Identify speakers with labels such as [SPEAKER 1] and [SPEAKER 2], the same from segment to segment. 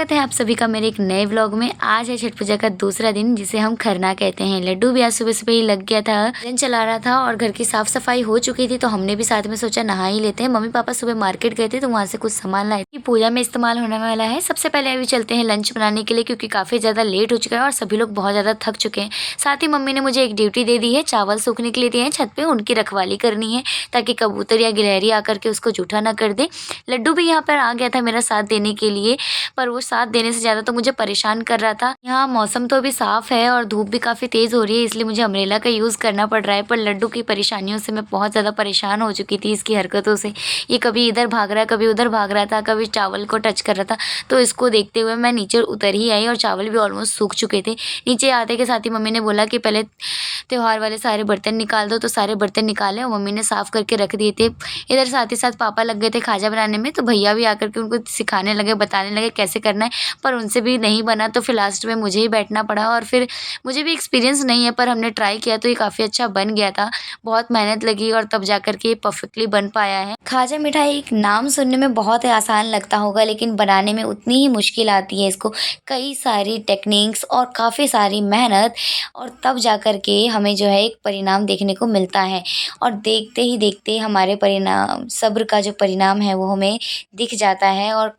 [SPEAKER 1] स्वागत है आप सभी का मेरे एक नए व्लॉग में। आज है छठ पूजा का दूसरा दिन जिसे हम खरना कहते हैं। लड्डू भी आज सुबह सुबह ही लग गया था, दिन चला रहा था और घर की साफ सफाई हो चुकी थी तो हमने भी साथ में सोचा नहा ही लेते हैं। मम्मी पापा सुबह मार्केट गए थे तो वहाँ से कुछ सामान लाए थे, पूजा में इस्तेमाल होने वाला है। सबसे पहले अभी चलते हैं लंच बनाने के लिए क्योंकि काफ़ी ज़्यादा लेट हो चुका है और सभी लोग बहुत ज़्यादा थक चुके हैं। साथ ही मम्मी ने मुझे एक ड्यूटी दे दी है, चावल सूखने के लिए दिए हैं छत पे, उनकी रखवाली करनी है ताकि कबूतर या गिलहरी आकर के उसको जूठा ना कर दे। लड्डू भी यहाँ पर आ गया था मेरा साथ देने के लिए, पर वो साथ देने से ज़्यादा तो मुझे परेशान कर रहा था। यहाँ मौसम तो अभी साफ़ है और धूप भी काफ़ी तेज़ हो रही है, इसलिए मुझे अम्ब्रेला का यूज़ करना पड़ रहा है। पर लड्डू की परेशानियों से मैं बहुत ज़्यादा परेशान हो चुकी थी, इसकी हरकतों से। ये कभी इधर भाग रहा है, कभी उधर भाग रहा था, कभी चावल को टच कर रहा था। तो इसको देखते हुए मैं नीचे उतर ही आई और चावल भी ऑलमोस्ट सूख चुके थे। नीचे आते के साथ ही मम्मी ने बोला कि पहले त्योहार वाले सारे बर्तन निकाल दो, तो सारे बर्तन निकाले और मम्मी ने साफ़ करके रख दिए थे। इधर साथ ही साथ पापा लग गए थे खाजा बनाने में, तो भैया भी आकर के उनको सिखाने लगे, बताने लगे कैसे करना है। पर उनसे भी नहीं बना तो फिर लास्ट में मुझे ही बैठना पड़ा और फिर मुझे भी एक्सपीरियंस नहीं है, पर हमने ट्राई किया तो ये काफ़ी अच्छा बन गया था। बहुत मेहनत लगी और तब जा कर के ये परफेक्टली बन पाया है। खाजा मिठाई एक नाम सुनने में बहुत ही आसान लगता होगा लेकिन बनाने में उतनी ही मुश्किल आती है। इसको कई सारी टेक्निक्स और काफ़ी सारी मेहनत और तब जा कर के हमें जो है एक परिणाम देखने को मिलता है। और देखते ही देखते हमारे परिणाम, सब्र का जो परिणाम है वो हमें दिख जाता है और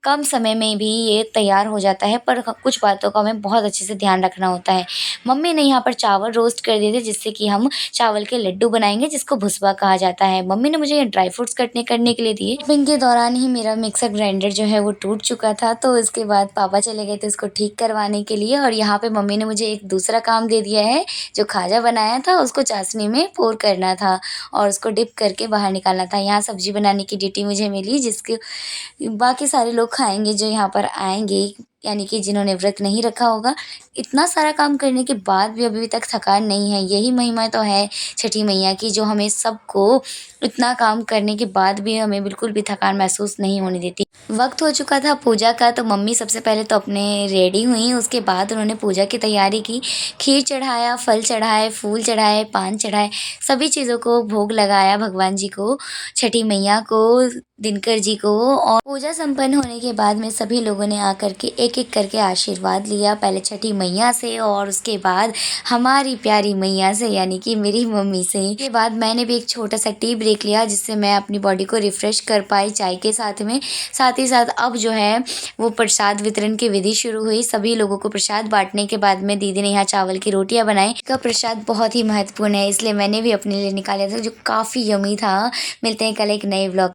[SPEAKER 1] कम समय में भी ये तैयार हो जाता है। पर कुछ बातों का हमें बहुत अच्छे से ध्यान रखना होता है। मम्मी ने यहाँ पर चावल रोस्ट कर दिए थे जिससे कि हम चावल के लड्डू बनाएंगे जिसको भुसबा कहा जाता है। मम्मी ने मुझे ये ड्राई फ्रूट्स कटने करने के लिए दिए। शॉपिंग के दौरान ही मेरा मिक्सर ग्राइंडर जो है वो टूट चुका था, तो इसके बाद पापा चले गए थे उसको ठीक करवाने के लिए। और यहाँ पे मम्मी ने मुझे एक दूसरा काम दे दिया है, जो खाजा बनाया था उसको चाशनी में पोर करना था और उसको डिप करके बाहर निकालना था। यहाँ सब्जी बनाने की ड्यूटी मुझे मिली, जिसके बाकी सारे लोग खाएंगे जो यहाँ पर आएंगे, यानी कि जिन्होंने व्रत नहीं रखा होगा। इतना सारा काम करने के बाद भी अभी तक थकान नहीं है। यही महिमा तो है छठी मैया की, जो हमें सबको इतना काम करने के बाद भी हमें बिल्कुल भी थकान महसूस नहीं होने देती। वक्त हो चुका था पूजा का, तो मम्मी सबसे पहले तो अपने रेडी हुई, उसके बाद उन्होंने पूजा की तैयारी की। खीर चढ़ाया, फल चढ़ाए, फूल चढ़ाए, पान चढ़ाए, सभी चीज़ों को भोग लगाया भगवान जी को, छठी मैया को, दिनकर जी को। और पूजा संपन्न होने के बाद में सभी लोगों ने आकर के एक एक करके आशीर्वाद लिया, पहले छठी मैया से और उसके बाद हमारी प्यारी मैया से यानी कि मेरी मम्मी से। उसके बाद मैंने भी एक छोटा सा टी ब्रेक लिया जिससे मैं अपनी बॉडी को रिफ्रेश कर पाई चाय के साथ में। साथ ही साथ अब जो है वो प्रसाद वितरण की विधि शुरू हुई। सभी लोगों को प्रसाद बांटने के बाद में दीदी ने यहाँ चावल की रोटियां बनाई। का प्रसाद बहुत ही महत्वपूर्ण है, इसलिए मैंने भी अपने लिए निकाला था जो काफ़ी यमी था। मिलते हैं कल एक नए व्लॉग।